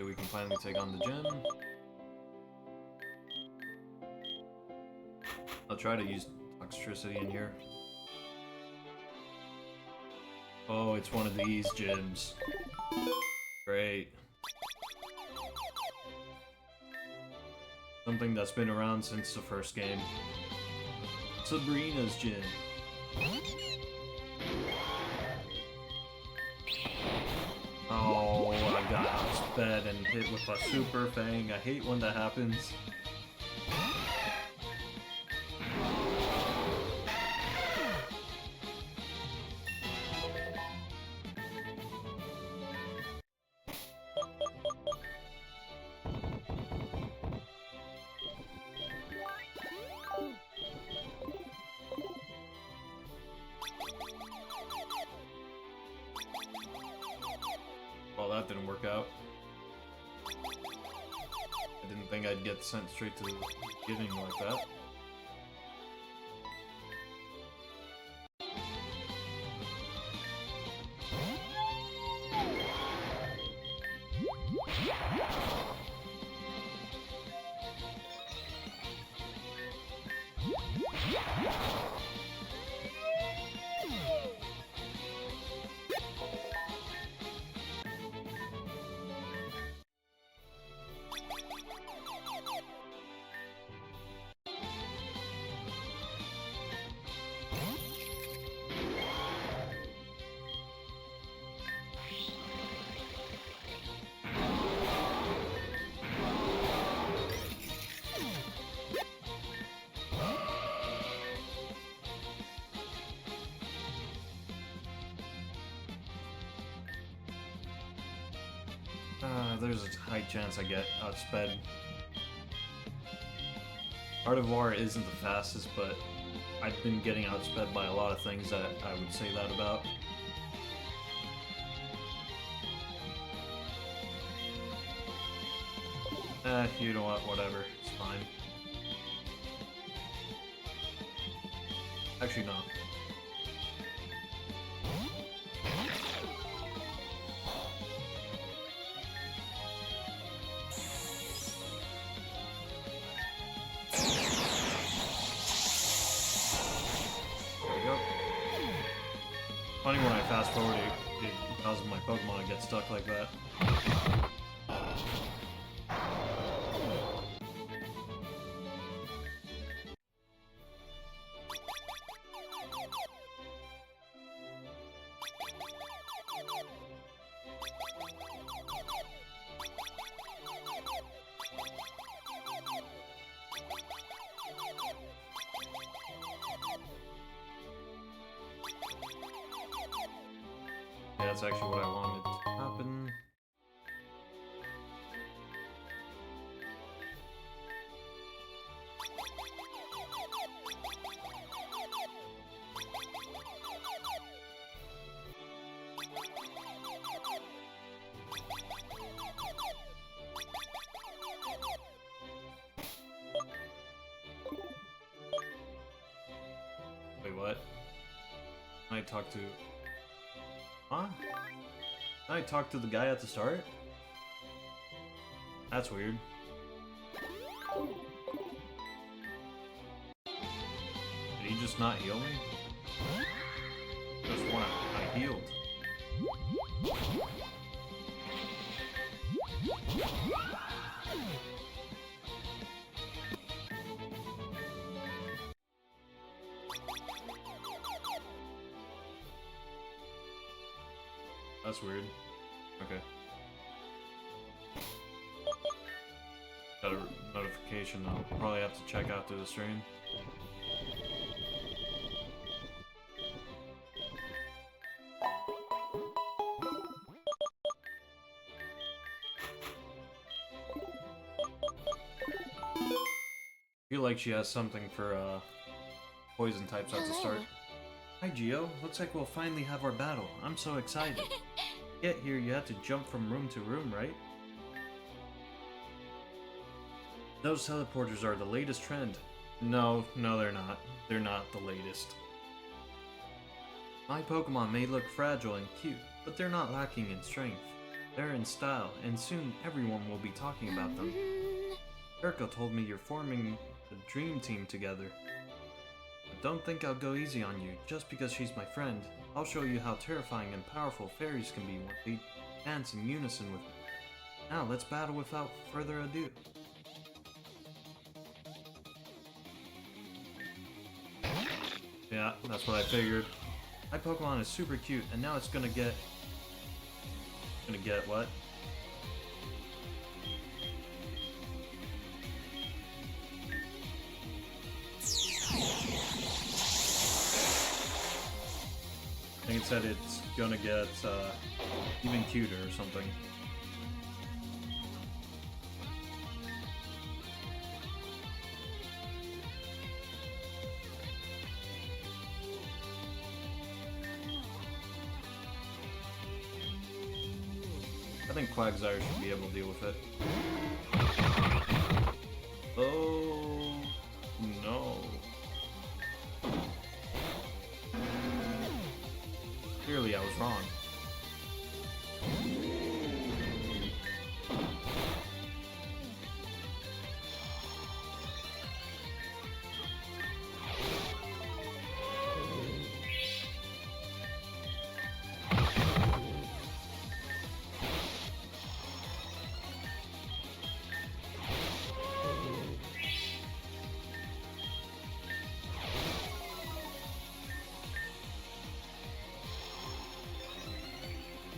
Okay, we can finally take on the gym. I'll try to use Toxtricity in here. Oh, it's one of these gyms. Great. Something that's been around since the first game. Sabrina's gym. Oh, I got outsped and hit with a Super Fang. I hate when that happens. Well, that didn't work out. I didn't think I'd get sent straight to giving like that. There's a high chance I get outsped. Art of War isn't the fastest, but I've been getting outsped by a lot of things that I would say that about. You know what, whatever, it's fine. Actually, no. Funny when I fast forward, it causes my Pokemon to get stuck like that. Yeah, that's actually what I wanted to happen. Wait, what? I talked to... Huh? I talked to the guy at the start? That's weird. Did he just not heal me? Just one I healed. That's weird. Okay. Got a notification. I'll probably have to check after the stream. I feel like she has something for poison types at the start. Hi Gio, looks like we'll finally have our battle. I'm so excited. To get here, you have to jump from room to room, right? Those teleporters are the latest trend. No, they're not. They're not the latest. My Pokemon may look fragile and cute, but they're not lacking in strength. They're in style, and soon everyone will be talking about them. Erika told me you're forming a dream team together. But don't think I'll go easy on you, just because she's my friend. I'll show you how terrifying and powerful fairies can be when they dance in unison with me. Now, let's battle without further ado. Yeah, that's what I figured. My Pokemon is super cute, and now it's gonna get... what? I think it said it's gonna get even cuter or something. I think Quagsire should be able to deal with it. Oh no. Clearly I was wrong.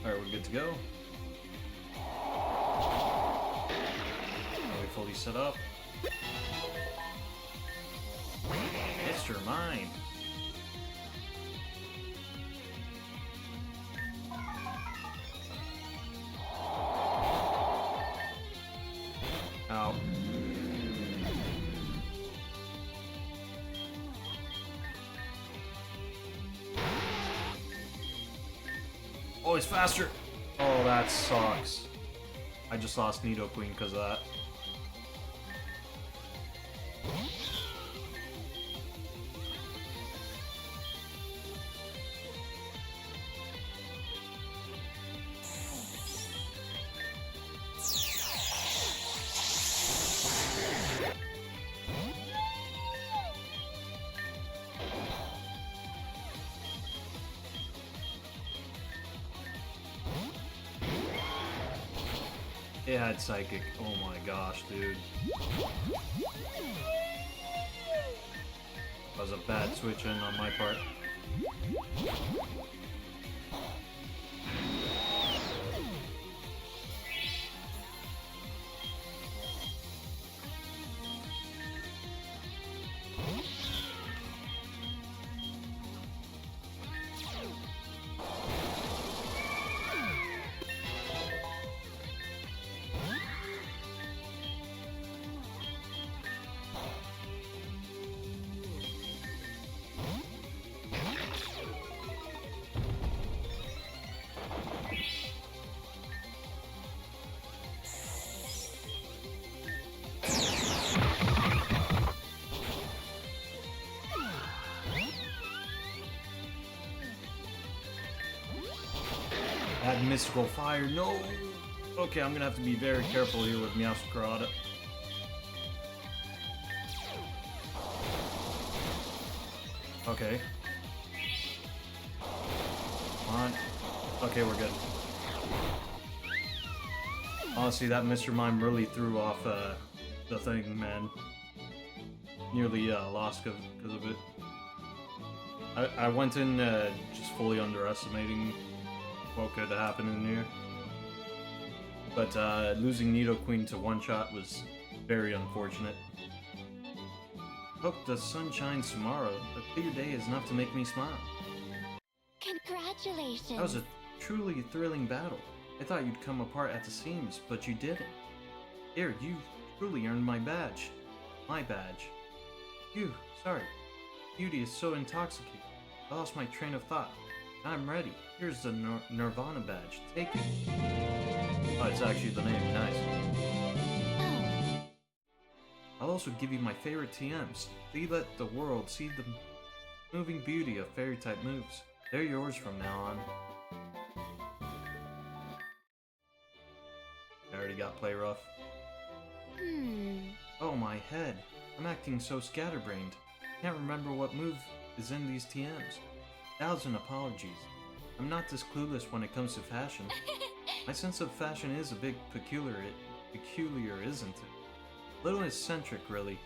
Alright, we're good to go. Are we fully set up? Mr. Mime! Ow. Oh, he's faster! Oh, that sucks. I just lost Nidoqueen because of that. It had Psychic. Oh my gosh, dude. That was a bad switch in on my part. That mystical fire, no! Okay, I'm gonna have to be very careful here with Meowscarada. Okay. Come on. Okay, we're good. Honestly, that Mr. Mime really threw off the thing, man. Nearly lost because of it. I went in just fully underestimating what could happen in here. But losing Nidoqueen to one-shot was very unfortunate. Hope the sun shines tomorrow. A clear day is enough to make me smile. Congratulations! That was a truly thrilling battle. I thought you'd come apart at the seams, but you didn't. Here, you truly earned my badge. My badge. Phew, sorry. Beauty is so intoxicating. I lost my train of thought. I'm ready. Here's the Nirvana badge. Take it. Oh, it's actually the name. Nice. I'll also give you my favorite TMs. They let the world see the moving beauty of fairy-type moves. They're yours from now on. already got play rough. Oh, my head. I'm acting so scatterbrained. Can't remember what move is in these TMs. 1,000 apologies. I'm not this clueless when it comes to fashion. My sense of fashion is a bit peculiar, isn't it? Little eccentric, really.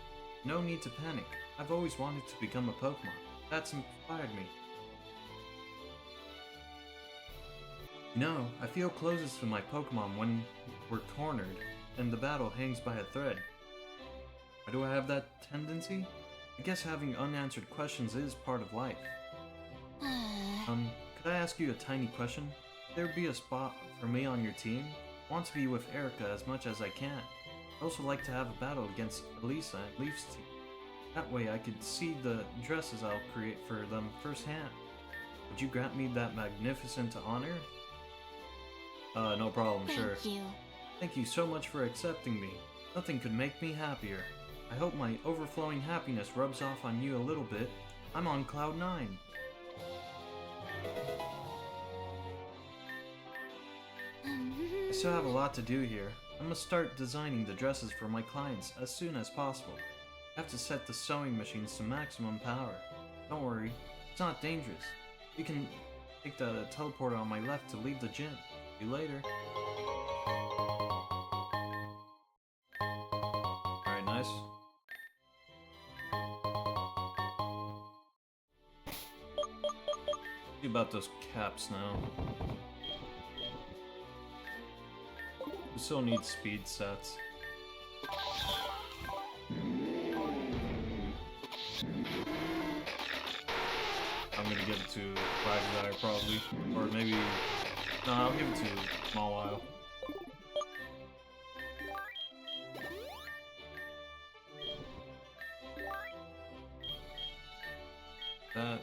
No need to panic. I've always wanted to become a Pokemon. That's inspired me. You know, I feel closest to my Pokemon when we're cornered, and the battle hangs by a thread. Why do I have that tendency? I guess having unanswered questions is part of life. Could I ask you a tiny question? Would there be a spot for me on your team? I want to be with Erica as much as I can. I'd also like to have a battle against Elisa and Leaf's team. That way I could see the dresses I'll create for them firsthand. Would you grant me that magnificent honor? No problem, sure. Thank you. Thank you so much for accepting me. Nothing could make me happier. I hope my overflowing happiness rubs off on you a little bit. I'm on cloud 9. I still have a lot to do here. I must start designing the dresses for my clients as soon as possible. I have to set the sewing machines to maximum power. Don't worry, it's not dangerous. You can take the teleporter on my left to leave the gym. See you later. Alright, nice. See about those caps now. We still need speed sets. I'm gonna give it to Quagsire probably. Or maybe... No, I'll give it to Mawile. That.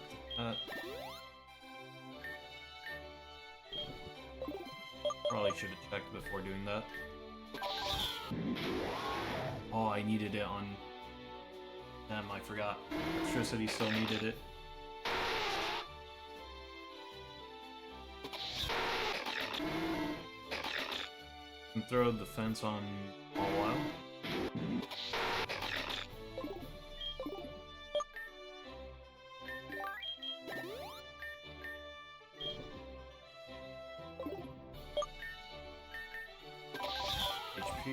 Probably should have checked before doing that. Oh, I needed it on... Damn, I forgot. Electricity still needed it. And throw the fence on a while. HP.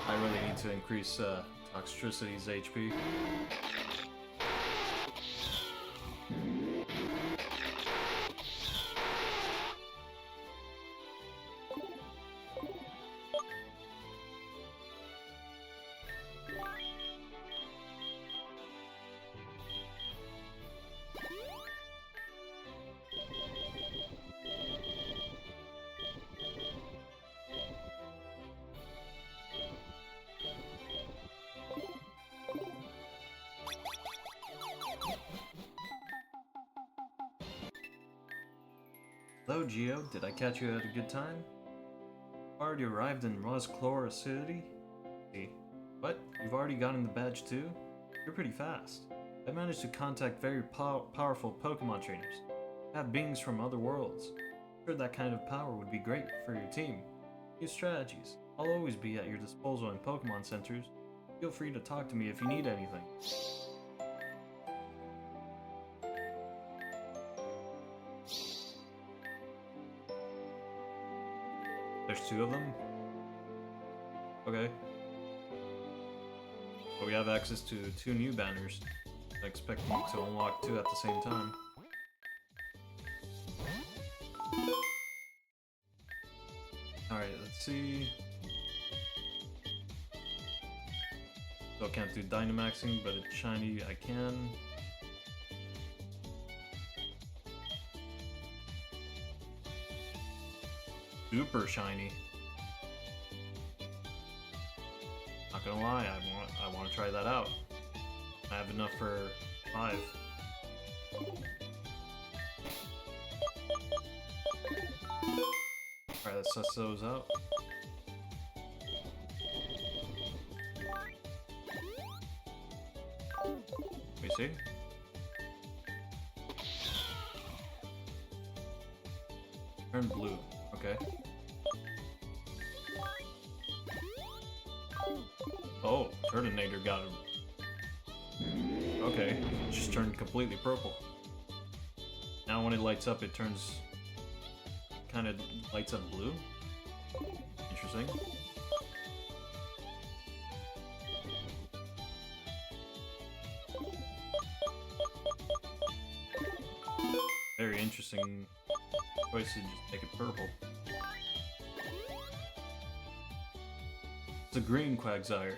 I really need to increase Toxtricity's HP. Hello, Geo. Did I catch you at a good time? Already arrived in Rosclora City? See. What? You've already gotten the badge too? You're pretty fast. I managed to contact very powerful Pokemon trainers. I have beings from other worlds. I'm sure that kind of power would be great for your team. Use strategies. I'll always be at your disposal in Pokemon centers. Feel free to talk to me if you need anything. There's 2 of them? Okay. But we have access to 2 new banners. I expect me to unlock 2 at the same time. Alright, let's see. So I can't do Dynamaxing, but it's shiny, I can. Super shiny. Not gonna lie, I want to try that out. I have enough for 5. Alright, let's suss those out. We see. Turn blue. Okay. Oh, Turtonator got him. Okay, it just turned completely purple. Now when it lights up, it turns... kind of lights up blue. Interesting. Very interesting choice to just make it purple. It's a green Quagsire.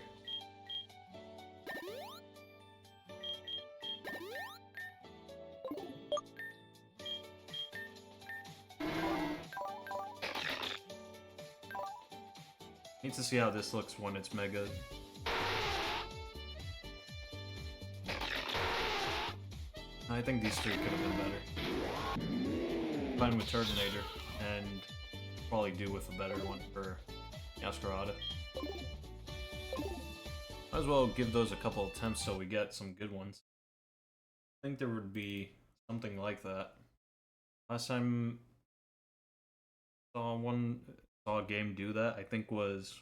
Need to see how this looks when it's mega. I think these three could have been better. Fine with Turtonator, and probably do with a better one for Yaskarada. Might as well give those a couple attempts so we get some good ones. I think there would be something like that. Last time saw a game do that, I think was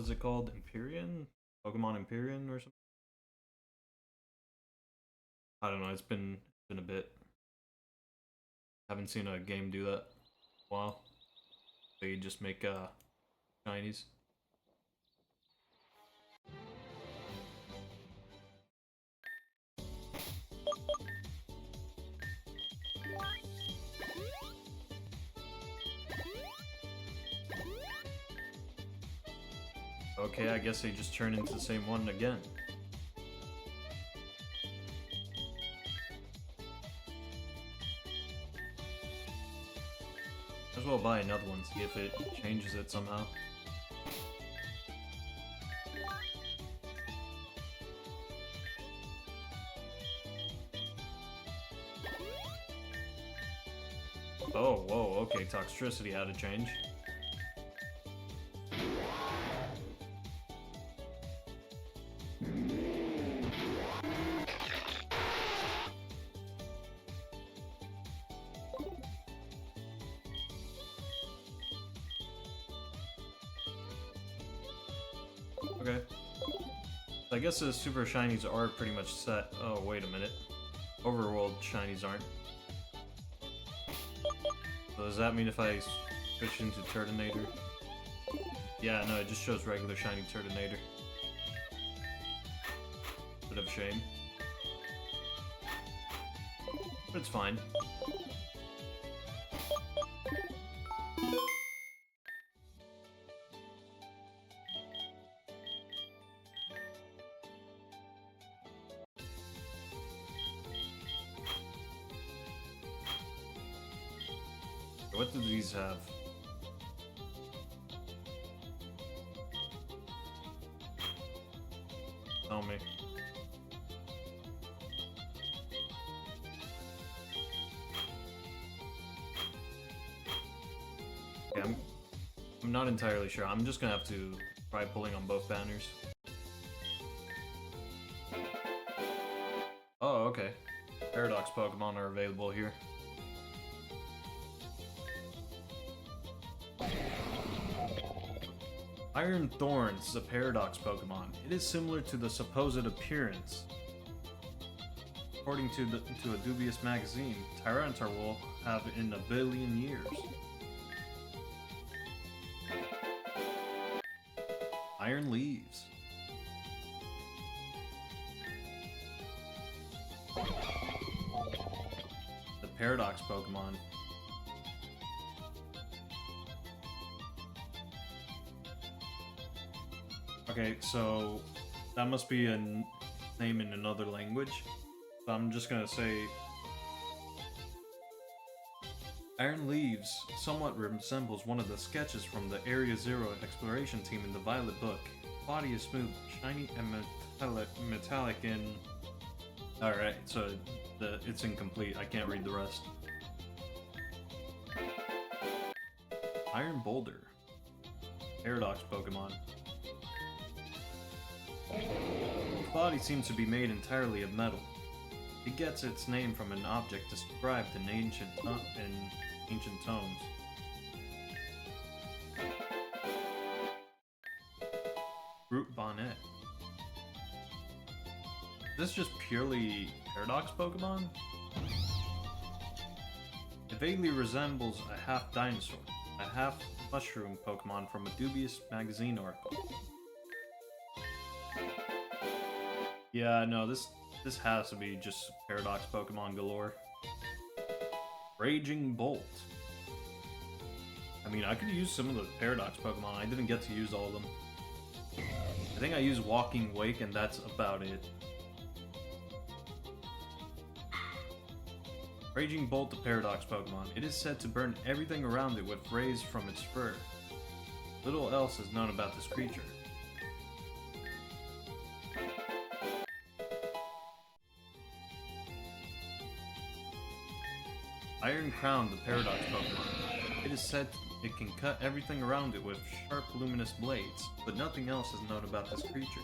it called Empyrean? Pokemon Empyrean or something? I don't know, it's been a bit. Haven't seen a game do that in a while. They just make shinies. Okay, I guess they just turn into the same one again. Might as well buy another one, see if it changes it somehow. Oh, whoa, okay, Toxtricity had to change. Okay. So I guess the super shinies are pretty much set. Oh, wait a minute. Overworld shinies aren't. So does that mean if I switch into Turtonator? Yeah, no, it just shows regular shiny Turtonator. Bit of a shame. But it's fine. What do these have? Tell me. Yeah, I'm not entirely sure. I'm just gonna have to try pulling on both banners. Oh, okay. Paradox Pokemon are available here. Iron Thorns is a Paradox Pokemon. It is similar to the supposed appearance. According to a dubious magazine, Tyranitar will have in a billion years. Iron Leaves. The Paradox Pokemon. Okay, so that must be a name in another language. So I'm just gonna say Iron Leaves somewhat resembles one of the sketches from the Area Zero exploration team in the Violet book. Body is smooth, shiny, and metallic in... Alright, so it's incomplete. I can't read the rest. Iron Boulder. Paradox Pokemon. Its body seems to be made entirely of metal. It gets its name from an object described in ancient tomes. Brute Bonnet. Is this just purely Paradox Pokemon? It vaguely resembles a half dinosaur, a half mushroom Pokemon from a dubious magazine article. Yeah, no, this has to be just Paradox Pokemon galore. Raging Bolt. I mean, I could use some of the Paradox Pokemon. I didn't get to use all of them. I think I used Walking Wake, and that's about it. Raging Bolt, the Paradox Pokemon. It is said to burn everything around it with rays from its fur. Little else is known about this creature. Iron Crown, the Paradox Pokemon. It is said it can cut everything around it with sharp, luminous blades, but nothing else is known about this creature.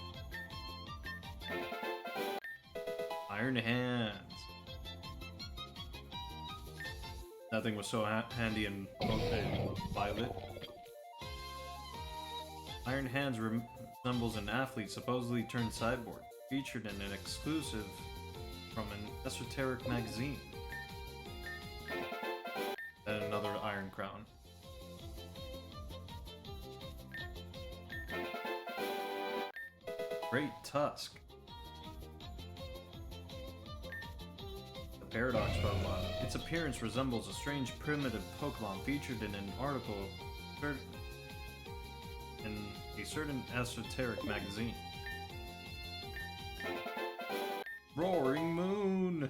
Iron Hands. That thing was so handy in Violet. Iron Hands resembles an athlete supposedly turned cyborg, featured in an exclusive from an esoteric magazine. And another Iron Crown. Great Tusk. The Paradox Pokemon. Its appearance resembles a strange primitive Pokemon featured in an article in a certain esoteric magazine. Roaring Moon!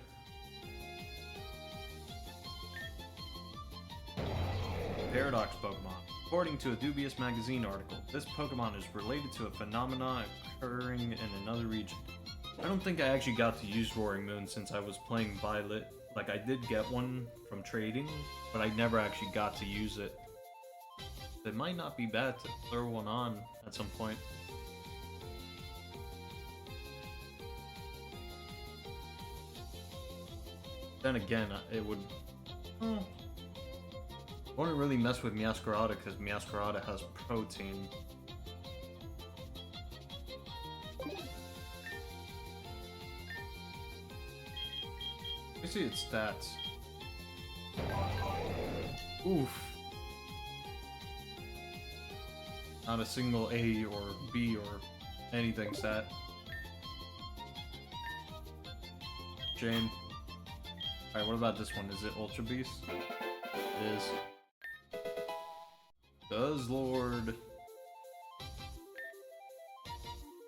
Paradox Pokemon. According to a dubious magazine article, this Pokemon is related to a phenomenon occurring in another region. I don't think I actually got to use Roaring Moon since I was playing Violet. Like, I did get one from trading, but I never actually got to use it. It might not be bad to throw one on at some point. Then again, it would... I wouldn't really mess with Meowscarada because Meowscarada has protein. Let me see its stats. Oof. Not a single A or B or anything stat. Jane. Alright, what about this one? Is it Ultra Beast? It is. Guzzlord.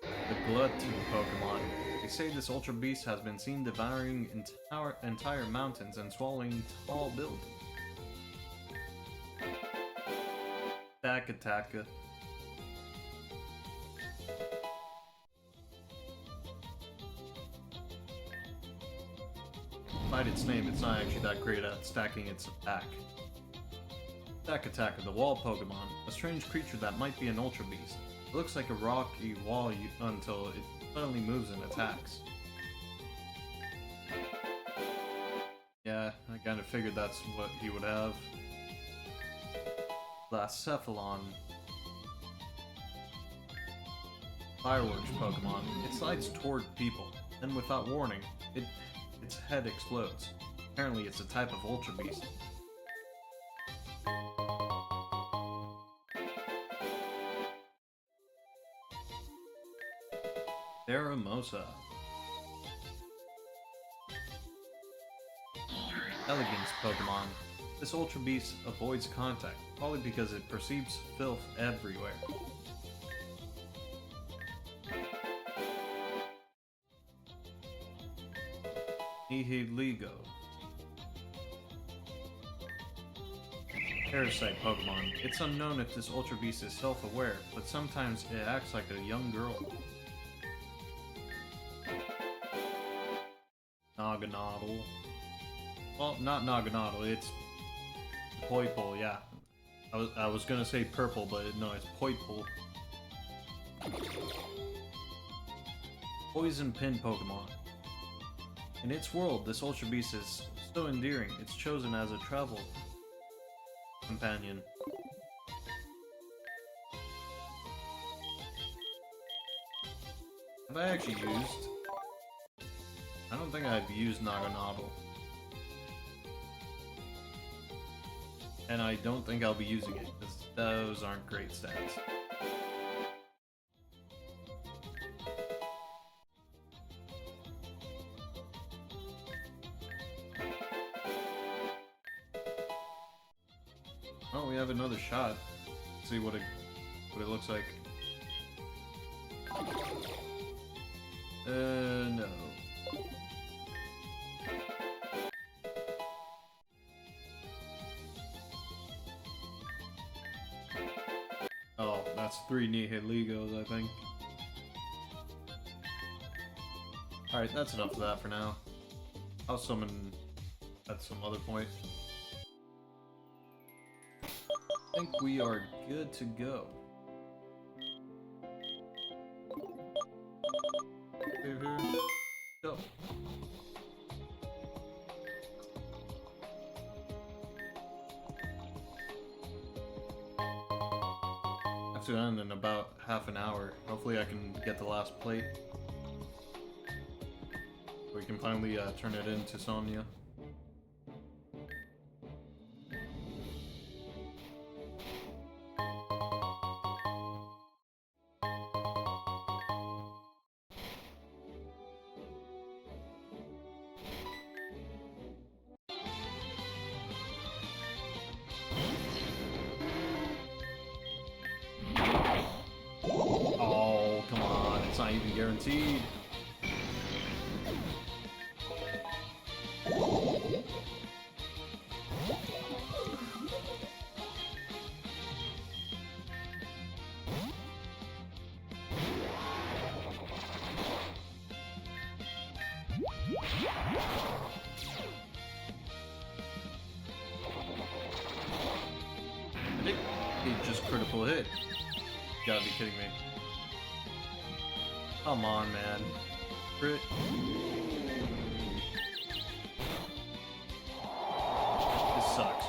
The Glutton Pokemon. They say this Ultra Beast has been seen devouring entire mountains and swallowing tall buildings. Taka. Despite its name, it's not actually that great at stacking its attack. Taka, the Wall Pokemon, a strange creature that might be an Ultra Beast. It looks like a rocky wall until it suddenly moves and attacks. Yeah, I kinda figured that's what he would have. Blacephalon. Fireworks Pokemon. It slides toward people, and without warning, its head explodes. Apparently it's a type of Ultra Beast. Theramosa. Elegance Pokemon. This Ultra Beast avoids contact, probably because it perceives filth everywhere. Nihilego. Parasite Pokemon. It's unknown if this Ultra Beast is self-aware, but sometimes it acts like a young girl. Naganadel. Well, not Naganadel, it's Poipole, yeah. I was gonna say purple, but no, it's Poipole. Poison Pin Pokemon. In its world, this Ultra Beast is so endearing, it's chosen as a travel companion. Have I actually used? I don't think I've used Naganadel. And I don't think I'll be using it, because those aren't great stats. Oh, we have another shot. Let's see what it looks like. No. Oh, that's 3 Nihiligos, I think. Alright, that's enough of that for now. I'll summon at some other point. I think we are good to go. Save here. Go. Have to end in about half an hour. Hopefully I can get the last plate. We can finally turn it into Sonia. Oh, come on, it's not even guaranteed. I think he just critical hit. You gotta be kidding me. Come on, man. Crit. This sucks.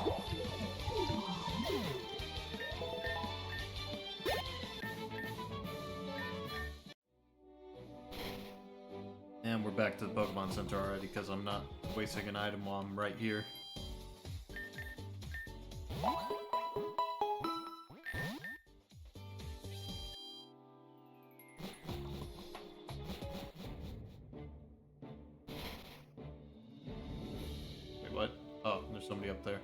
And we're back to the Pokemon Center already because I'm not wasting an item while I'm right here. Wait, what? Oh, there's somebody up there.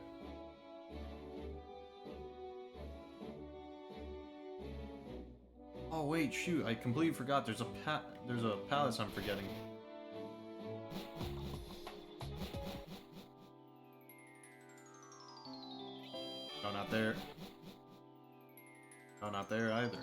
Oh wait, shoot! I completely forgot. There's a palace I'm forgetting. No, not there. No, not there either.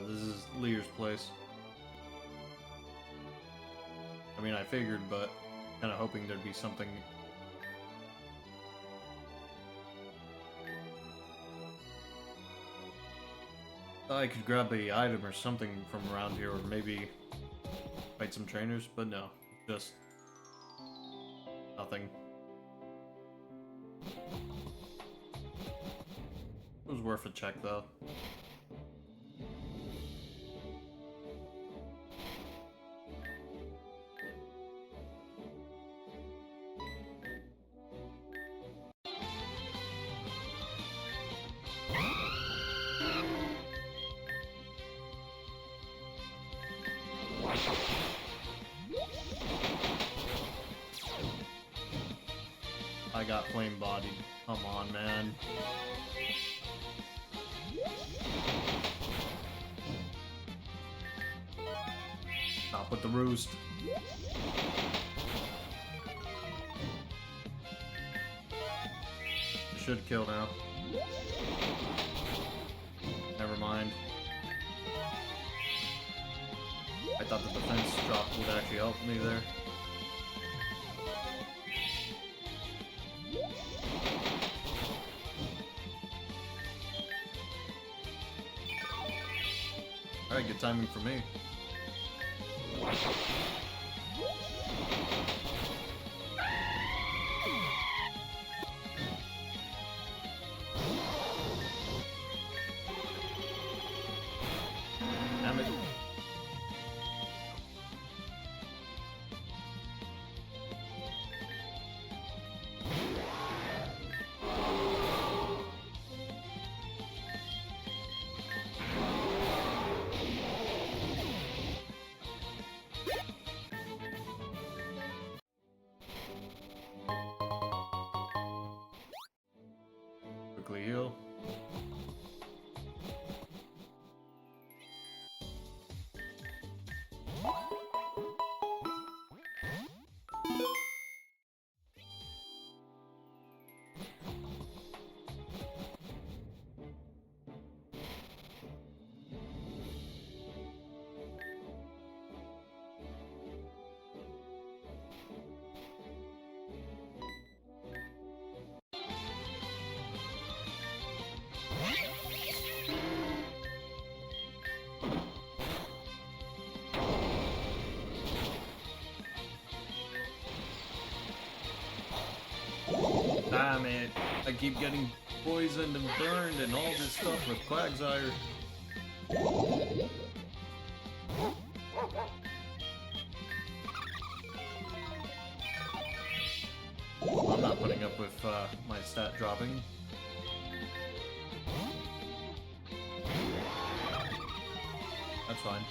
This is Lear's place. I mean, I figured, but kind of hoping there'd be something. Thought I could grab a item or something from around here, or maybe fight some trainers, but no, just nothing. It was worth a check, though. I got flame bodied. Come on, man. Stop with the roost. Should kill now. Never mind. I thought the defense drop would actually help me there. Alright, good timing for me. Damn it. Quickly heal. Damn it. I keep getting poisoned and burned and all this stuff with Quagsire. I'm not putting up with my stat dropping. That's fine.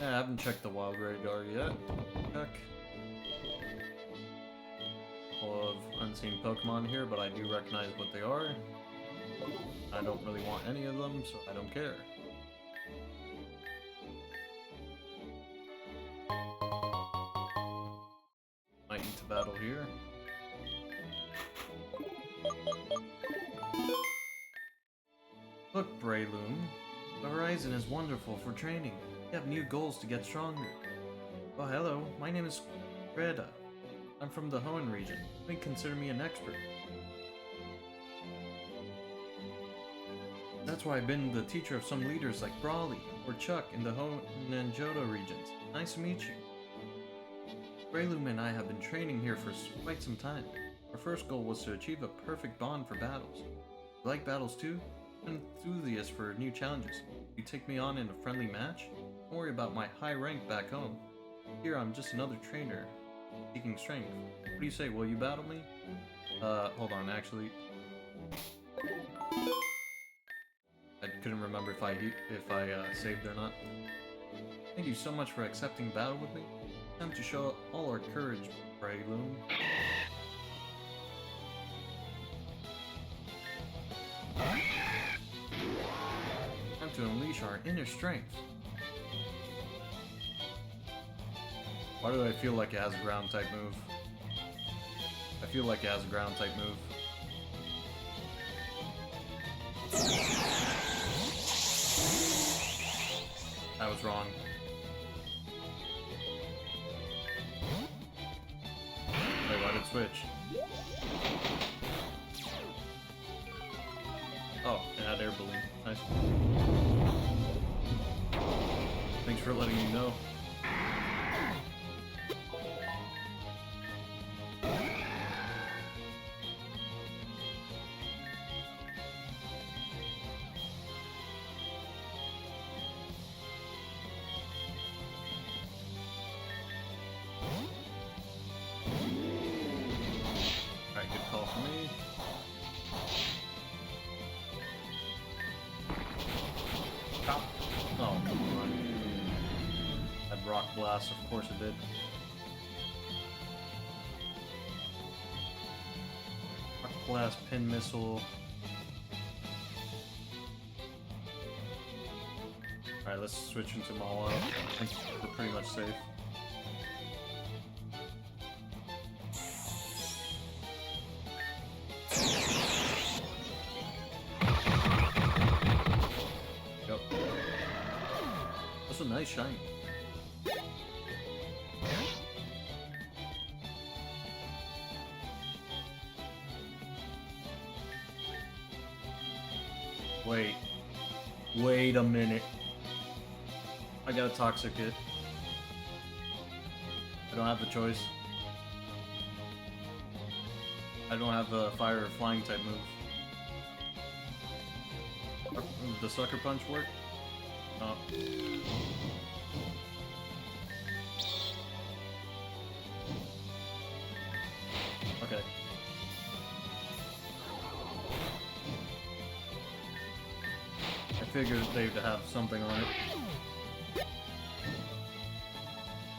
Yeah, I haven't checked the wild radar yet. Check. Full of unseen Pokemon here, but I do recognize what they are. I don't really want any of them, so I don't care. Might need to battle here. Look, Breloom. The horizon is wonderful for training. You have new goals to get stronger. Oh, hello. My name is Greta. I'm from the Hoenn region. You may consider me an expert. That's why I've been the teacher of some leaders like Brawly or Chuck in the Hoenn and Johto regions. Nice to meet you. Breloom and I have been training here for quite some time. Our first goal was to achieve a perfect bond for battles. You like battles too? I'm an enthusiast for new challenges. You take me on in a friendly match? Don't worry about my high rank back home. Here I'm just another trainer, seeking strength. What do you say, will you battle me? Hold on, actually. I couldn't remember if I saved or not. Thank you so much for accepting battle with me. Time to show all our courage, Breloom. Time to unleash our inner strength. Why do I feel like it has a ground type move? I feel like it has a ground type move. I was wrong. Wait, why did it switch? Oh, it had air balloon. Nice. Thanks for letting me know. Alright, good call for me. Chop. Oh, come on. That rock blast, of course it did. Rock blast, pin missile. Alright, let's switch into Mall out. I think we're pretty much safe. Also, nice shiny. Wait a minute. I got a Toxic hit. I don't have a choice. I don't have a Fire or Flying type move. The Sucker Punch work? Oh. Okay. I figured they'd have something on it.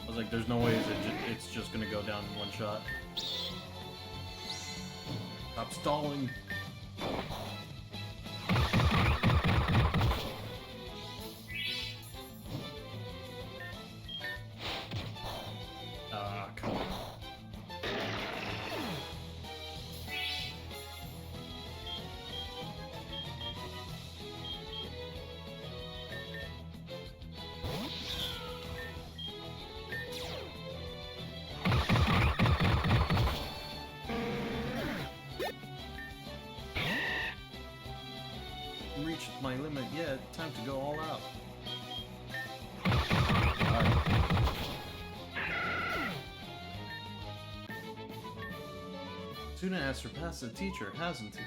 I was like, there's no way it's just gonna go down in one shot. Stop stalling! Ah, come on. Reached my limit yet. Time to go all out. Alright. Tuna has surpassed the teacher, hasn't he?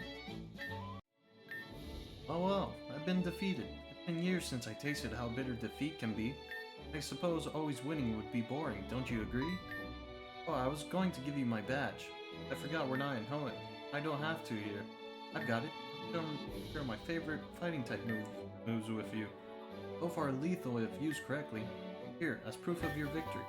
Oh well, I've been defeated. It's been years since I tasted how bitter defeat can be. I suppose always winning would be boring, don't you agree? Oh, I was going to give you my badge. I forgot we're not in Hoenn. I don't have to here. I've got it. Share my favorite fighting type moves with you. Both are lethal if used correctly. Here, as proof of your victory.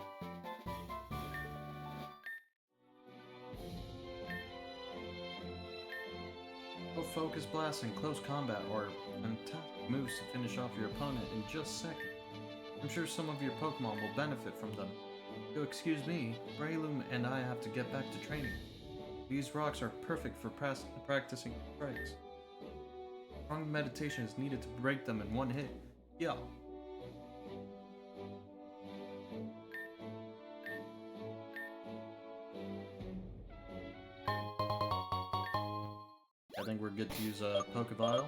Both Focus Blast and Close Combat are fantastic moves to finish off your opponent in just seconds. I'm sure some of your Pokemon will benefit from them. If you'll excuse me, Breloom and I have to get back to training. These rocks are perfect for practicing strikes. Strong meditation is needed to break them in one hit. Yeah. I think we're good to use a Pokeball.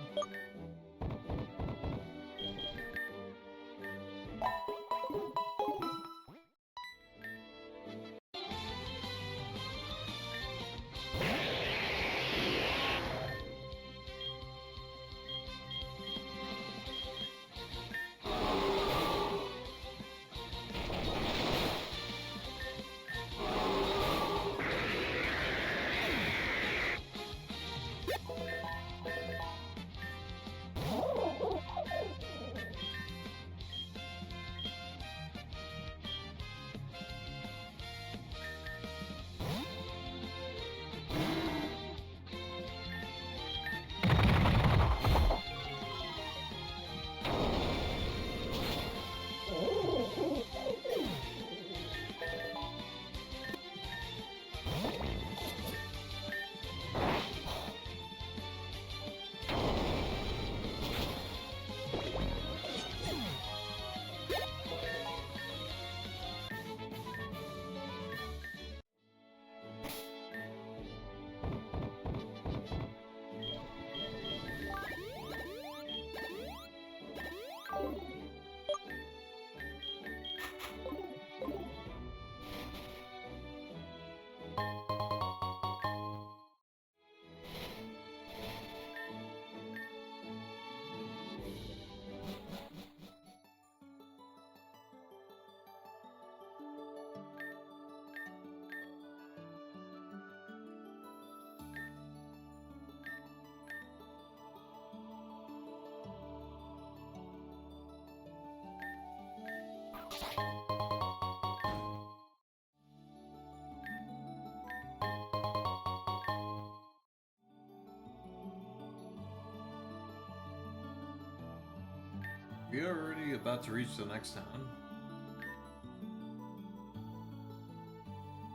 We're already about to reach the next town.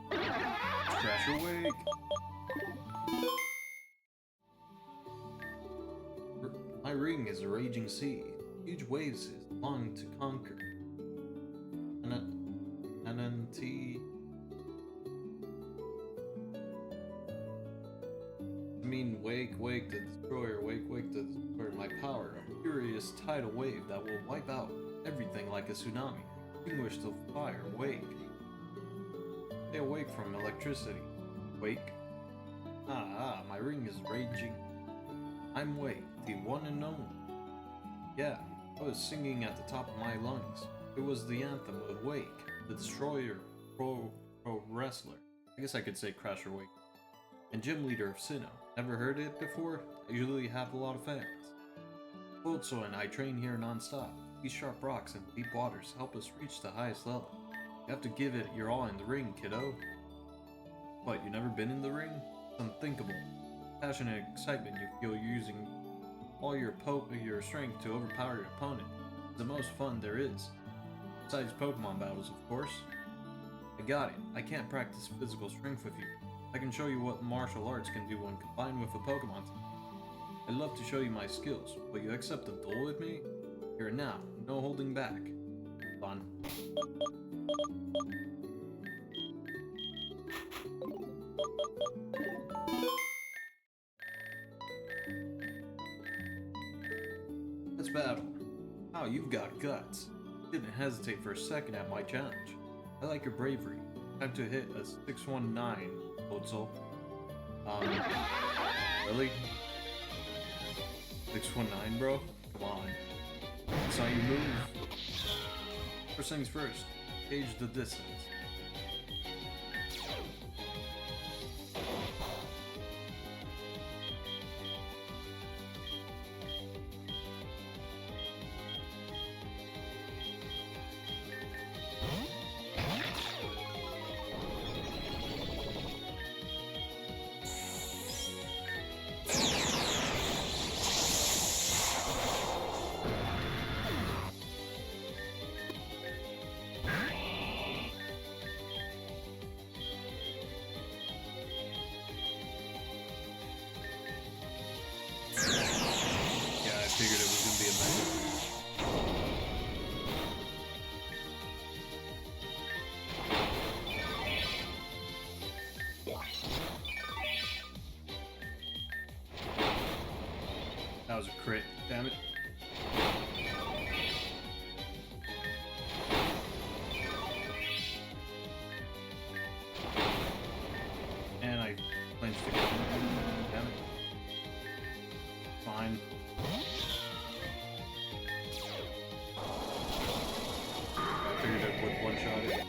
Crash awake! My ring is a raging sea. Huge waves is long to conquer. T. I mean, wake the destroyer, wake the destroyer. My power, a furious tidal wave that will wipe out everything like a tsunami. Extinguish the fire, wake. Stay awake from electricity. Wake. My ring is raging. I'm Wake, the one and only. Yeah, I was singing at the top of my lungs. It was the anthem of Wake, the destroyer, pro wrestler. I guess I could say Crasher Wake. And gym leader of Sinnoh. Never heard it before? I usually have a lot of fans. Floatso and I train here non-stop. These sharp rocks and deep waters help us reach the highest level. You have to give it your all in the ring, kiddo. What, you never been in the ring? It's unthinkable. Passion and excitement you feel using all your strength to overpower your opponent. It's the most fun there is. Besides Pokemon battles, of course. I got it. I can't practice physical strength with you. I can show you what martial arts can do when combined with a Pokemon team. I'd love to show you my skills. Will you accept a duel with me? Here and now. No holding back. Fun. Let's battle. Oh, you've got guts. Didn't hesitate for a second at my challenge. I like your bravery. Time to hit a 619, Otzel. Really? 619, bro? Come on. That's how you move. First things first, gauge the distance. Figured it was going to be a mega. That was a crit, damn it. And I clinched again. Damn it. Fine. One-shot it.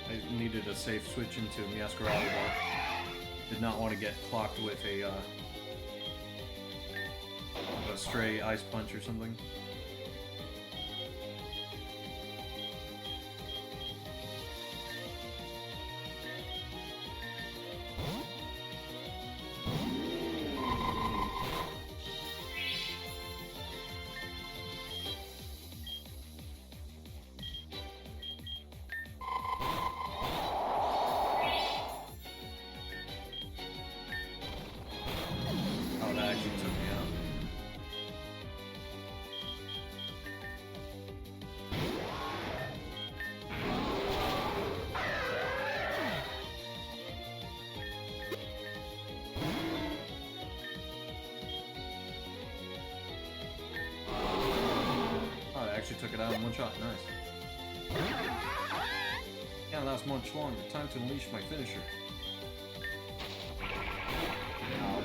I needed a safe switch into Meowscarada. Did not want to get clocked with a stray ice punch or something. Actually took it out in one shot. Nice. Can't last much longer. Time to unleash my finisher. Ow.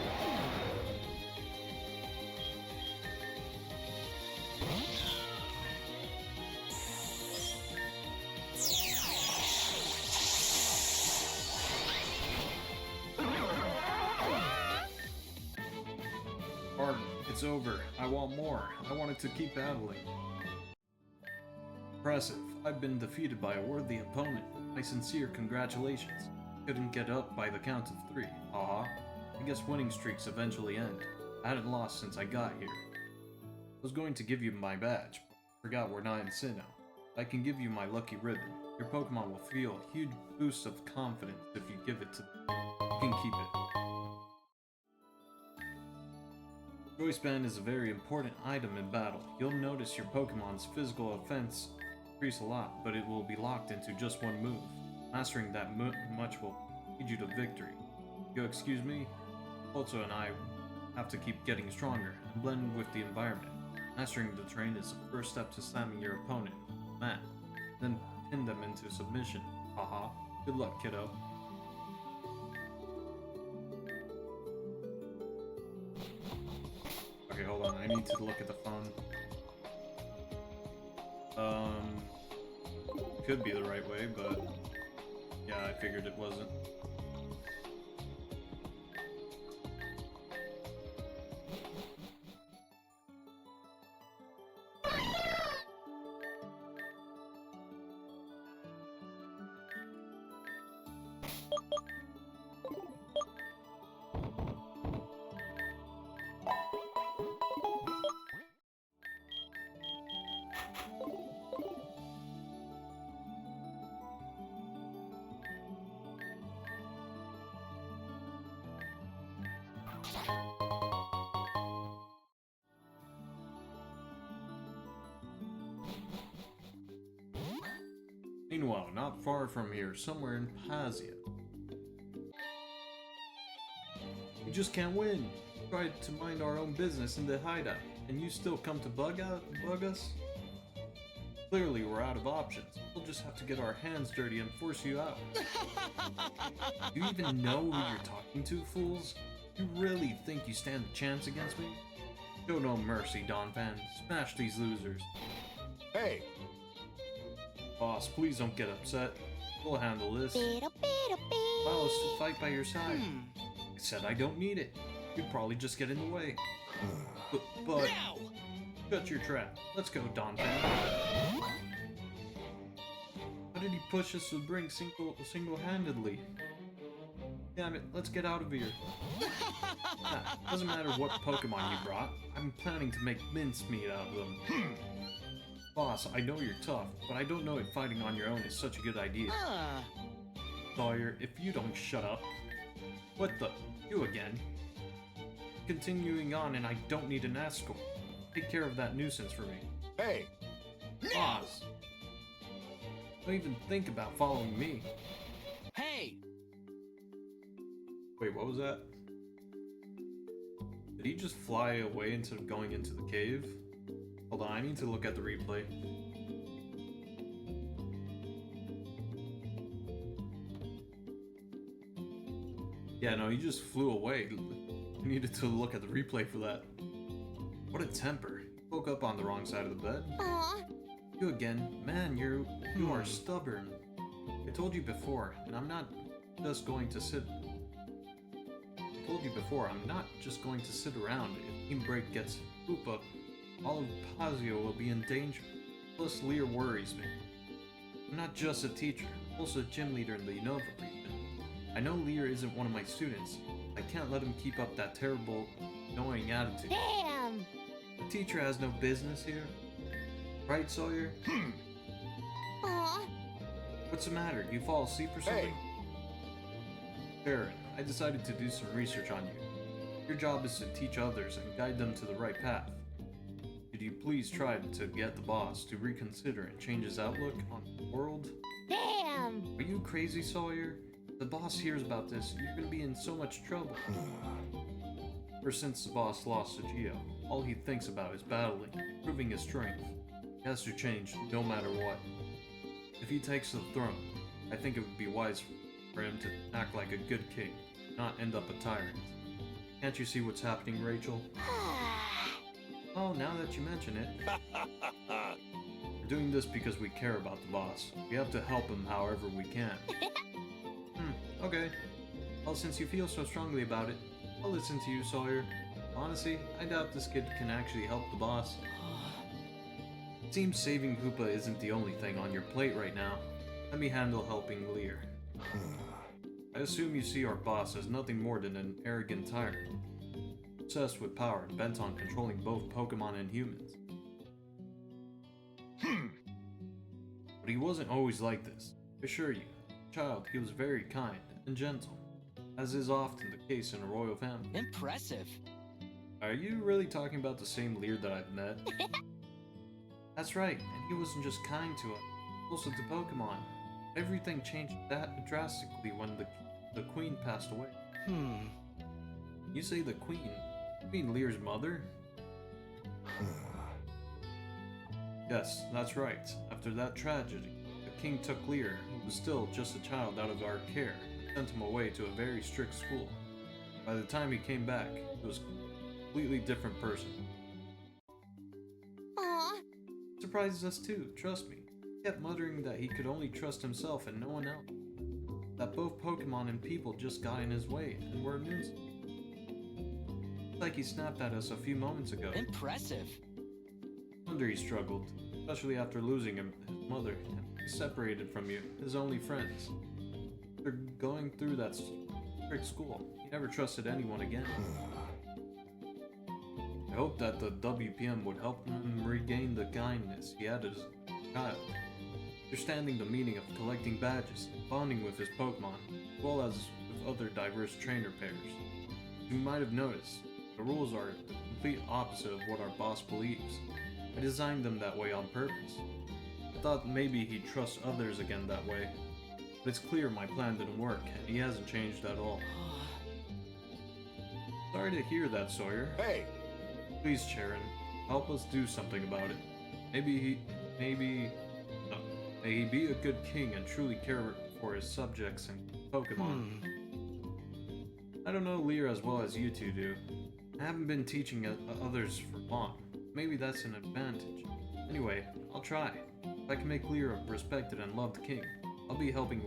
Pardon, it's over. I want more. I wanted to keep battling. Impressive. I've been defeated by a worthy opponent. My sincere congratulations. Couldn't get up by the count of 3. Haha. I guess winning streaks eventually end. I hadn't lost since I got here. I was going to give you my badge, but I forgot we're not in Sinnoh. I can give you my lucky ribbon. Your Pokemon will feel a huge boost of confidence if you give it to them. You can keep it. Choice Band is a very important item in battle. You'll notice your Pokemon's physical increase a lot, but it will be locked into just one move. Mastering that much will lead you to victory. You'll excuse me? Also, and I have to keep getting stronger and blend with the environment. Mastering the terrain is the first step to slamming your opponent, man. Then pin them into submission. Haha. Good luck, kiddo. Okay, hold on. I need to look at the phone. Could be the right way, but yeah, I figured it wasn't. Meanwhile, not far from here, somewhere in Pazia. We just can't win. We tried to mind our own business in the hideout, and you still come to bug us? Clearly, we're out of options. We'll just have to get our hands dirty and force you out. Do you even know who you're talking to, fools? You really think you stand a chance against me? Show no mercy, Donphan. Smash these losers. Hey! Boss, please don't get upset. We'll handle this. Allow us to fight by your side. I said I don't need it. You'd probably just get in the way. But shut your trap. Let's go, Donphan. How did he push us to the brink single-handedly? Damn it, let's get out of here. Doesn't matter what Pokemon you brought. I'm planning to make mincemeat out of them. Boss, I know you're tough, but I don't know if fighting on your own is such a good idea. Sawyer, if you don't shut up. What the? You again? Continuing on, and I don't need an escort. Take care of that nuisance for me. Hey! Boss! Don't even think about following me. Hey! Wait, what was that? Did he just fly away instead of going into the cave? Hold on, I need to look at the replay. Yeah, no, he just flew away. I needed to look at the replay for that. What a temper. He woke up on the wrong side of the bed. Aww. You again. Man, you are stubborn. I told you before, and I'm not just going to sit... I told you before, I'm not just going to sit around. If Team Break gets Koopa, all of Pazio will be in danger. Plus, Lear worries me. I'm not just a teacher, I'm also a gym leader in the Unova region. I know Lear isn't one of my students. I can't let him keep up that terrible, annoying attitude. Damn! The teacher has no business here. Right, Sawyer? Aw. What's the matter? You fall asleep or something? Hey. Sharon, I decided to do some research on you. Your job is to teach others and guide them to the right path. Could you please try to get the boss to reconsider and change his outlook on the world? Damn! Are you crazy, Sawyer? If the boss hears about this, you're gonna be in so much trouble. Ever since the boss lost to Geo, all he thinks about is battling, proving his strength. He has to change, no matter what. If he takes the throne, I think it would be wise for him to act like a good king, not end up a tyrant. Can't you see what's happening, Rachel? Oh, now that you mention it. We're doing this because we care about the boss. We have to help him however we can. Okay. Well, since you feel so strongly about it, I'll listen to you, Sawyer. Honestly, I doubt this kid can actually help the boss. It seems saving Koopa isn't the only thing on your plate right now. Let me handle helping Lear. I assume you see our boss as nothing more than an arrogant tyrant. Obsessed with power and bent on controlling both Pokemon and humans. But he wasn't always like this. I assure you, as a child, he was very kind and gentle, as is often the case in a royal family. Impressive. Are you really talking about the same Lear that I've met? That's right, and he wasn't just kind to him. Also to Pokemon. Everything changed that drastically when the Queen passed away. You say the Queen? You mean Lear's mother? Yes, that's right. After that tragedy, the King took Lear, who was still just a child, out of our care, and sent him away to a very strict school. By the time he came back, he was a completely different person. Aw. Surprises us too, trust me. He kept muttering that he could only trust himself and no one else. That both Pokemon and people just got in his way and were a nuisance. Like he snapped at us a few moments ago. Impressive. No wonder he struggled, especially after losing his mother and being separated from you, his only friends. After going through that strict school, he never trusted anyone again. I hope that the WPM would help him regain the kindness he had as a child, understanding the meaning of collecting badges, bonding with his Pokemon, as well as with other diverse trainer pairs. You might have noticed, the rules are the complete opposite of what our boss believes. I designed them that way on purpose. I thought maybe he'd trust others again that way, but it's clear my plan didn't work, and he hasn't changed at all. Sorry to hear that, Sawyer. Hey! Please, Charon, help us do something about it. May he be a good king and truly care for his subjects and Pokemon. I don't know Lear as well as you two do. I haven't been teaching others for long. Maybe that's an advantage. Anyway, I'll try. If I can make Lear a respected and loved king, I'll be helping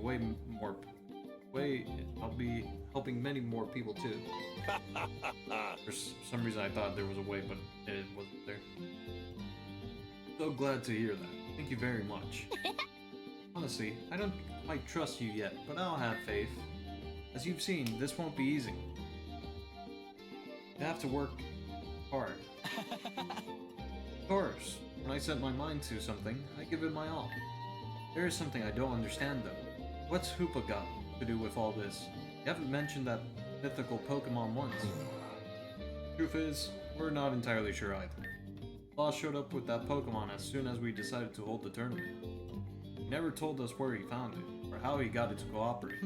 I'll be helping many more people too. For some reason I thought there was a way, but it wasn't there. So glad to hear that. Thank you very much. Honestly, I don't quite trust you yet, but I'll have faith. As you've seen, this won't be easy. You have to work hard. Of course, when I set my mind to something, I give it my all. There is something I don't understand though. What's Hoopa got to do with all this? You haven't mentioned that mythical Pokemon once. Truth is, we're not entirely sure either. Boss showed up with that Pokemon as soon as we decided to hold the tournament. He never told us where he found it, or how he got it to cooperate.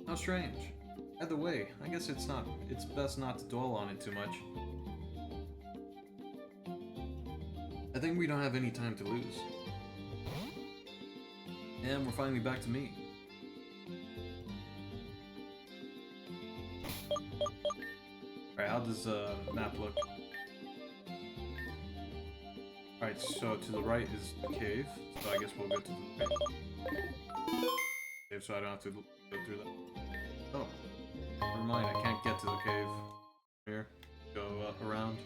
How strange. Either way, I guess it's best not to dwell on it too much. I think we don't have any time to lose. And we're finally back to me. Alright, how does the map look? Alright, so to the right is the cave, so I guess we'll go to the cave so I don't have to go through that. Oh, never mind, I can't get to the cave. Here, go around.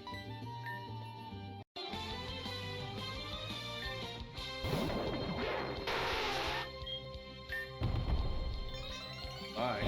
Bye.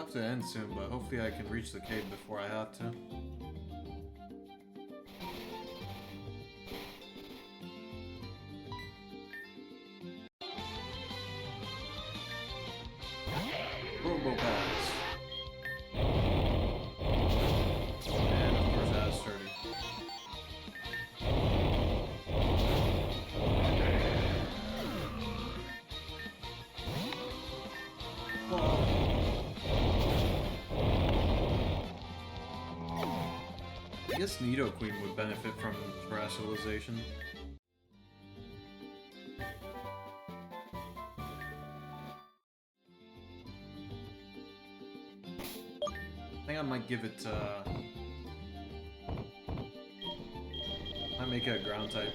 have to end soon, but hopefully I can reach the cave before I have to. Robo Pass. And of course that's sturdy. I guess Nidoqueen would benefit from terrestrialization. I think I might give it, I make it a ground type.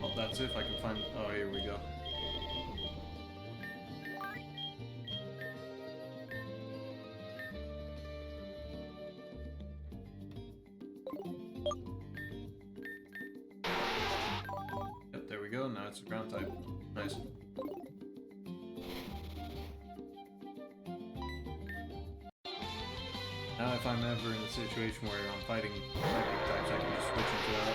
Well, that's if I can find. Oh, here we go. Yep, there we go. Now it's a ground type. Nice. Now, if I'm ever in a situation where I'm fighting psychic types, I can just switch into that.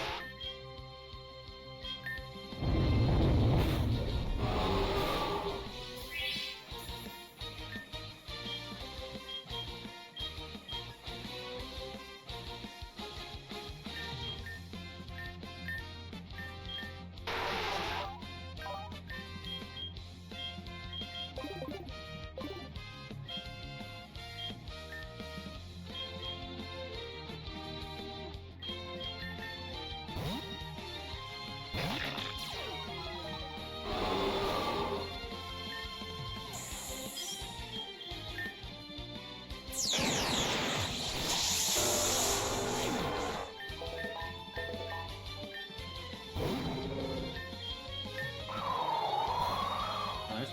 Nice.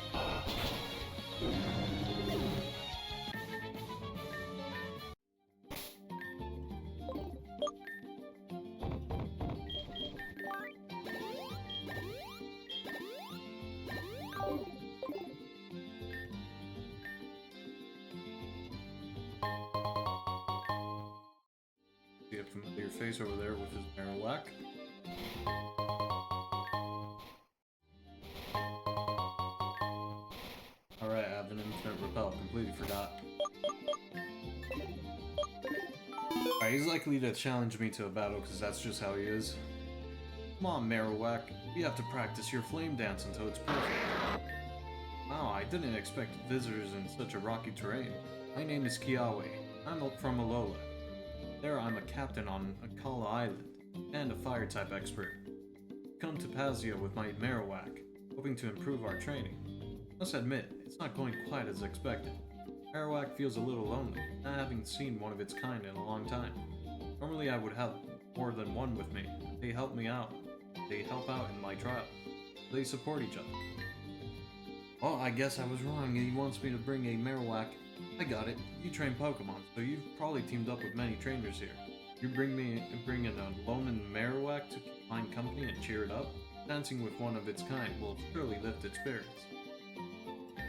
See a familiar face over there with his Marowak. Alright, I have an infinite repel. Completely forgot. Alright, he's likely to challenge me to a battle because that's just how he is. Come on, Marowak. You have to practice your flame dance until it's perfect. Wow, I didn't expect visitors in such a rocky terrain. My name is Kiawe. I'm from Alola. There I'm a captain on Akala Island, and a fire-type expert. Come to Pazia with my Marowak, hoping to improve our training. Must admit, it's not going quite as expected. Marowak feels a little lonely, not having seen one of its kind in a long time. Normally I would have more than one with me. They help me out. They help out in my trial. They support each other. Well, I guess I was wrong. He wants me to bring a Marowak. I got it. You train Pokemon, so you've probably teamed up with many trainers here. You bring in a lone Marowak to find company and cheer it up? Dancing with one of its kind will surely lift its spirits.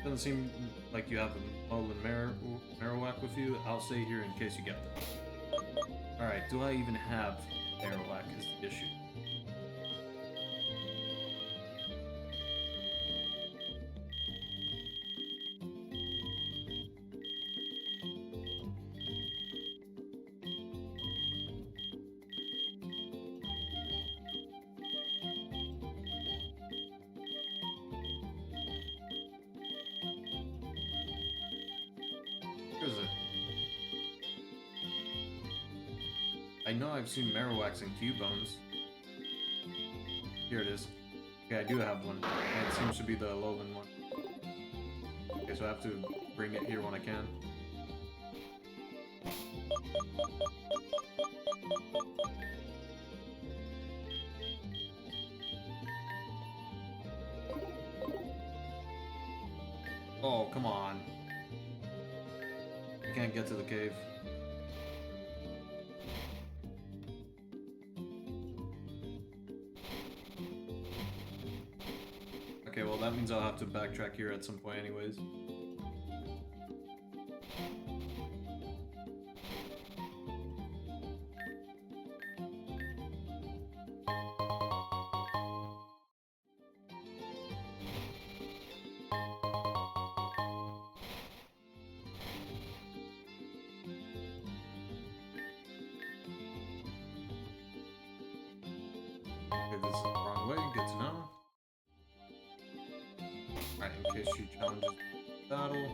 Doesn't seem like you have a lone Marowak with you. I'll stay here in case you get them. Alright, do I even have Marowak is the issue. Where is it? I know I've seen Marowaks and Cubones. Here it is. Okay, I do have one. And it seems to be the Alolan one. Okay, so I have to bring it here when I can. Oh, come on. I can't get to the cave. that means I'll have to backtrack here at some point anyways. Okay, this is the wrong way, good to know. Alright, in case she challenges battle.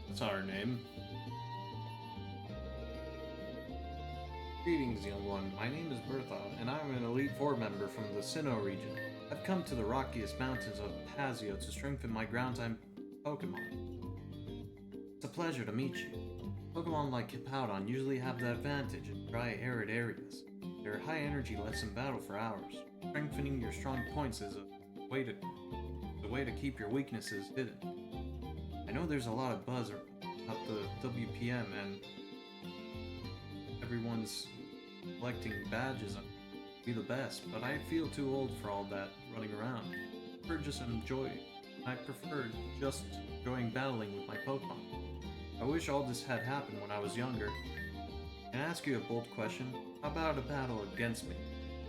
That's our name. Greetings, young one. My name is Bertha, and I'm an Elite Four member from the Sinnoh region. I've come to the rockiest mountains of Pazio to strengthen my ground-type Pokémon. It's a pleasure to meet you. Pokemon like Hippowdon usually have the advantage in dry, arid areas. Their high energy lets them battle for hours. Strengthening your strong points is a way to keep your weaknesses hidden. I know there's a lot of buzz about the WPM and everyone's collecting badges and be the best, but I feel too old for all that running around. I prefer just enjoying battling with my Pokemon. I wish all this had happened when I was younger. Can I ask you a bold question? How about a battle against me?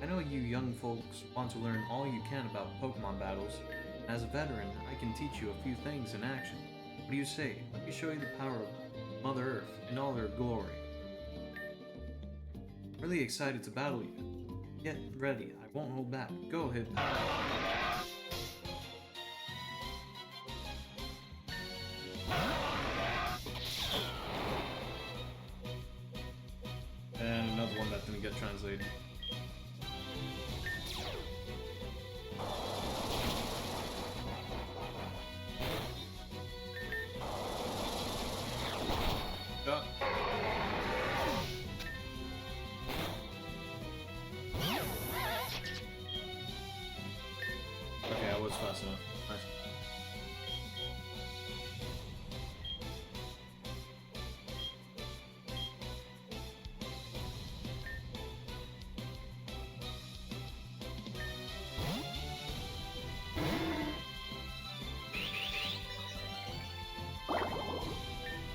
I know you young folks want to learn all you can about Pokemon battles. As a veteran, I can teach you a few things in action. What do you say? Let me show you the power of Mother Earth in all her glory. I'm really excited to battle you. Get ready, I won't hold back. Go ahead, and another one that didn't get translated. Yeah. Okay, I was fast enough. Nice.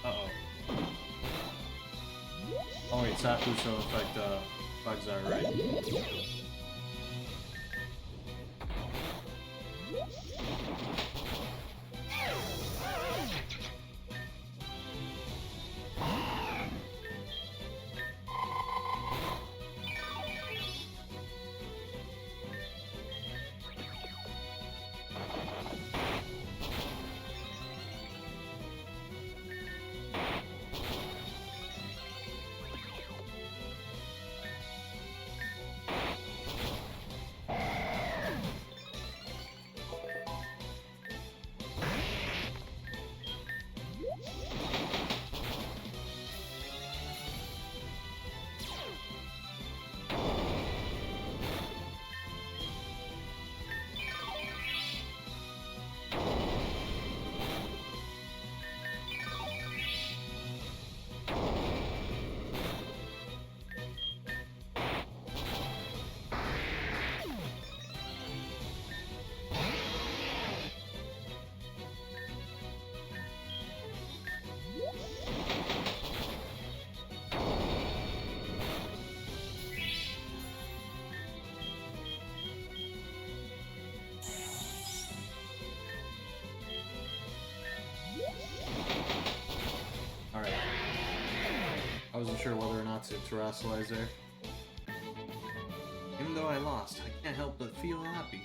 Uh-oh. Oh wait, Sapu so affect Bugzar, right? Alright. I wasn't sure whether or not to terrestrialize there. Even though I lost, I can't help but feel happy.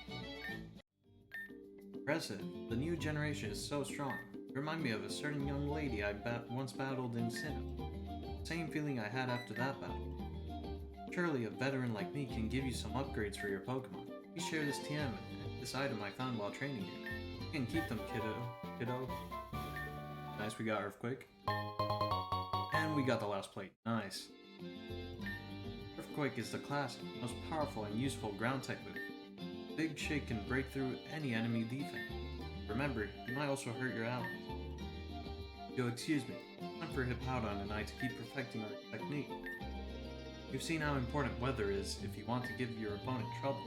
Impressive. The new generation is so strong. You remind me of a certain young lady I once battled in Sinnoh. Same feeling I had after that battle. Surely a veteran like me can give you some upgrades for your Pokemon. You share this TM and this item I found while training here. You can keep them, kiddo. Nice, we got Earthquake. And we got the last plate. Nice. Earthquake is the classic, most powerful and useful ground type move. Big Shake can break through any enemy defense. Remember, you might also hurt your allies. You'll excuse me. Time for Hippowdon and I to keep perfecting our technique. You've seen how important weather is if you want to give your opponent trouble.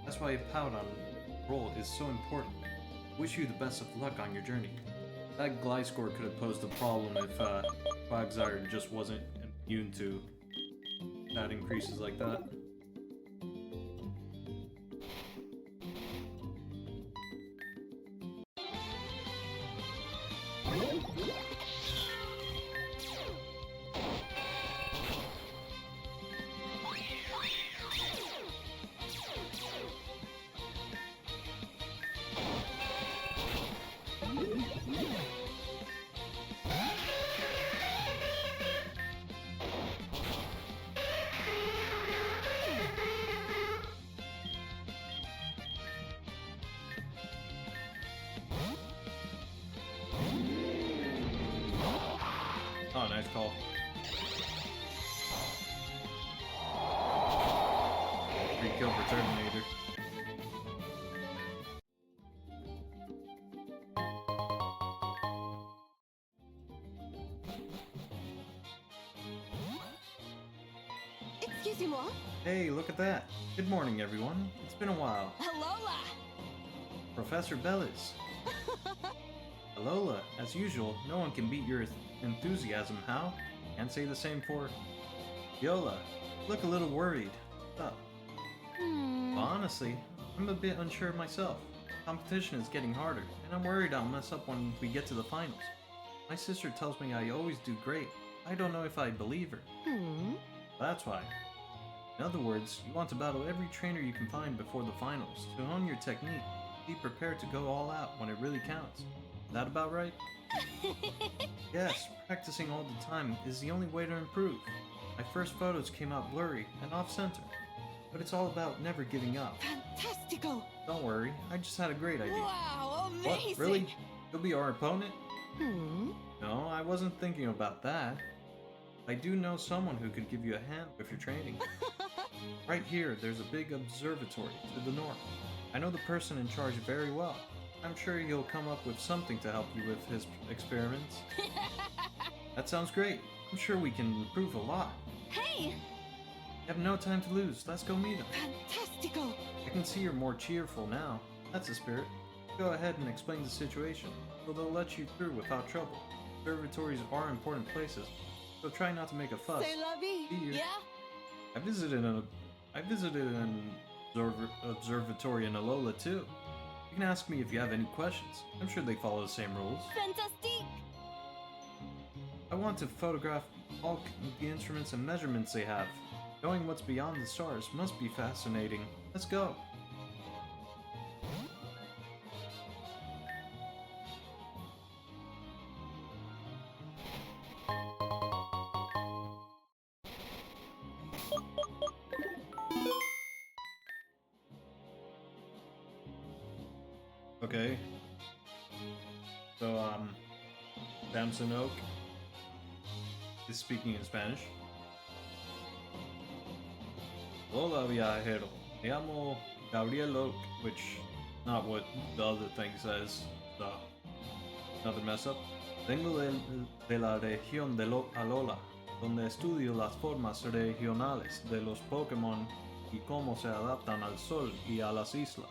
That's why a pout on roll is so important. Wish you the best of luck on your journey. That Gliscor could have posed a problem if Quagsire just wasn't immune to stat increases like that. Oh, nice call. Free kill for Terminator. Excusez-moi. Hey, look at that. Good morning, everyone. It's been a while. Alola. Professor Bellis. Alola, as usual, no one can beat your enthusiasm, how? Can't say the same for Viola. Look a little worried. What's up? Well, honestly, I'm a bit unsure myself. Competition is getting harder, and I'm worried I'll mess up when we get to the finals. My sister tells me I always do great. I don't know if I believe her. That's why. In other words, you want to battle every trainer you can find before the finals, to hone your technique. Be prepared to go all out when it really counts. That about right? Yes, practicing all the time is the only way to improve. My first photos came out blurry and off-center, but it's all about never giving up. Fantastico. Don't worry, I just had a great idea. Wow, amazing. What, really? You'll be our opponent? Hmm. No, I wasn't thinking about that. I do know someone who could give you a hand with your training. Right here, there's a big observatory to the north. I know the person in charge very well. I'm sure he'll come up with something to help you with his experiments. That sounds great. I'm sure we can improve a lot. Hey, You have no time to lose. Let's go meet him. fantastico. I can see you're more cheerful now. That's the spirit. Go ahead and explain the situation, so they'll let you through without trouble. Observatories are important places, so try not to make a fuss. C'est la vie. See you. Yeah. I visited an observatory in Alola too. You can ask me if you have any questions. I'm sure they follow the same rules. Fantastique. I want to photograph all the instruments and measurements they have. Knowing what's beyond the stars must be fascinating. Let's go. Okay. So, Samson Oak is speaking in Spanish. Hola, viajero. Me llamo Gabriel Oak, which not what the other thing says. So, another mess up. Vengo de la región de Alola, donde estudio las formas regionales de los Pokémon y cómo se adaptan al sol y a las islas.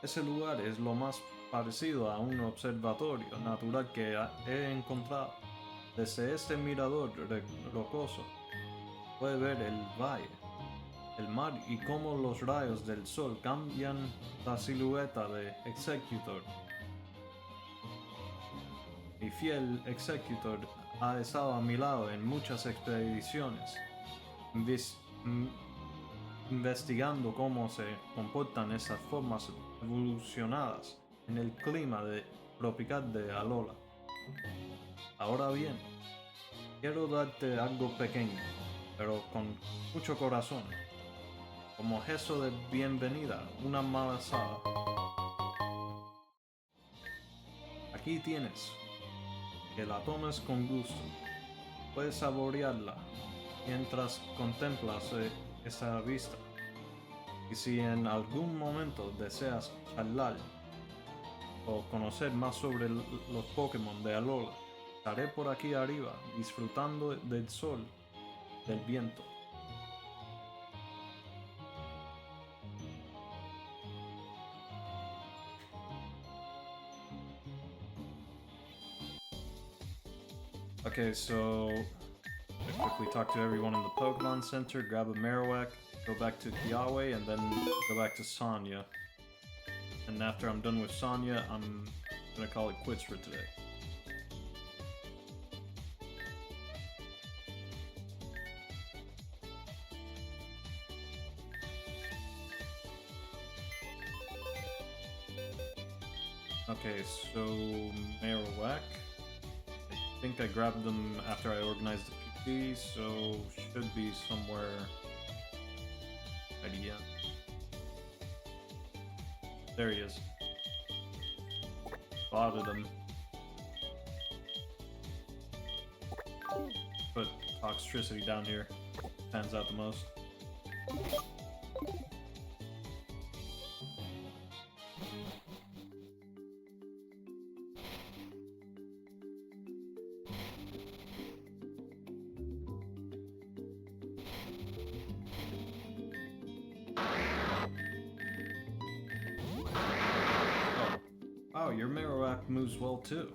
Ese lugar es lo más parecido a un observatorio natural que he encontrado. Desde este mirador rocoso puede ver el valle, el mar y cómo los rayos del sol cambian la silueta de Executor. Mi fiel Executor ha estado a mi lado en muchas expediciones, investigando cómo se comportan esas formas evolucionadas en el clima tropical de Alola. Ahora bien, quiero darte algo pequeño, pero con mucho corazón. Como gesto de bienvenida, una malazada. Aquí tienes. Que la tomes con gusto. Puedes saborearla mientras contemplas esa vista. Y si en algún momento deseas charlar o conocer más sobre los Pokémon de Alola, estaré por aquí arriba disfrutando del sol, del viento Okay, so I quickly talk to everyone in the Pokemon Center, grab a Marowak, go back to Kiawe, and then go back to Sonya. And after I'm done with Sonya, I'm gonna call it quits for today. Okay, so Marowak. I think I grabbed them after I organized the PT, so should be somewhere. Idea. There he is. Spotted him. Put Toxtricity down here. Stands out the most. Oh, your Marowak moves well too.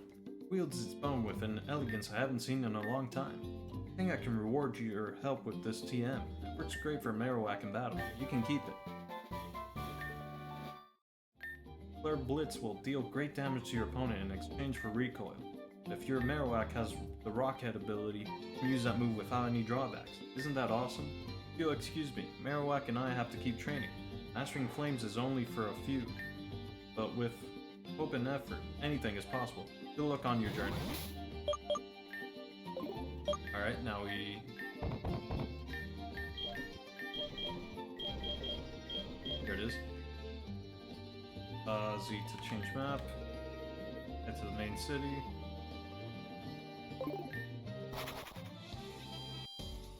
Wields its bone with an elegance I haven't seen in a long time. I think I can reward your help with this TM. It works great for Marowak in battle. You can keep it. Flare Blitz will deal great damage to your opponent in exchange for recoil. If your Marowak has the Rockhead ability, you can use that move without any drawbacks. Isn't that awesome? If you'll excuse me, Marowak and I have to keep training. Mastering Flames is only for a few, but with hope and effort, anything is possible. Good luck on your journey. Alright, now we... Here it is. Z to change map. Head to the main city.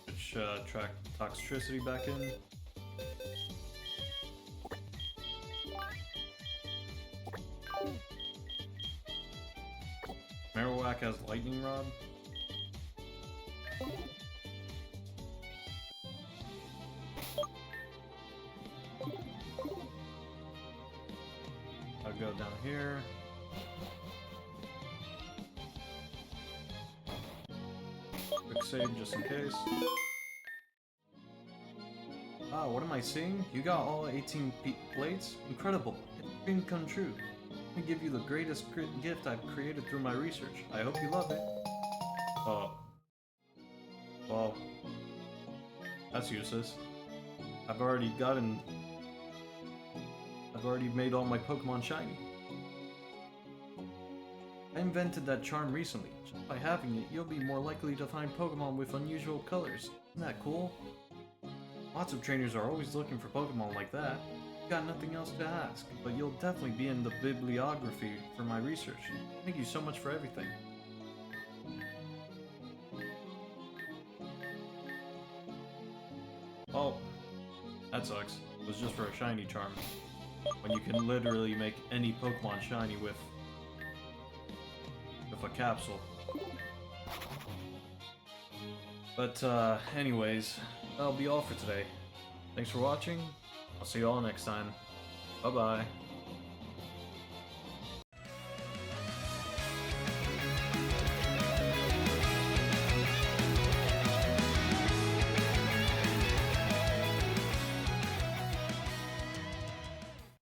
Which, track Toxtricity back in. Marowak has Lightning Rod. I'll go down here. Quick save just in case. Ah, what am I seeing? You got all 18 plates? Incredible. It's a dream come true. Let me give you the greatest gift I've created through my research. I hope you love it. Oh. Well. That's useless. I've already made all my Pokemon shiny. I invented that charm recently. Just by having it, you'll be more likely to find Pokemon with unusual colors. Isn't that cool? Lots of trainers are always looking for Pokemon like that. Got nothing else to ask, but you'll definitely be in the bibliography for my research. Thank you so much for everything. Oh, that sucks. It was just for a shiny charm. When you can literally make any Pokemon shiny with a capsule. But anyways, that'll be all for today. Thanks for watching. I'll see you all next time. Bye-bye.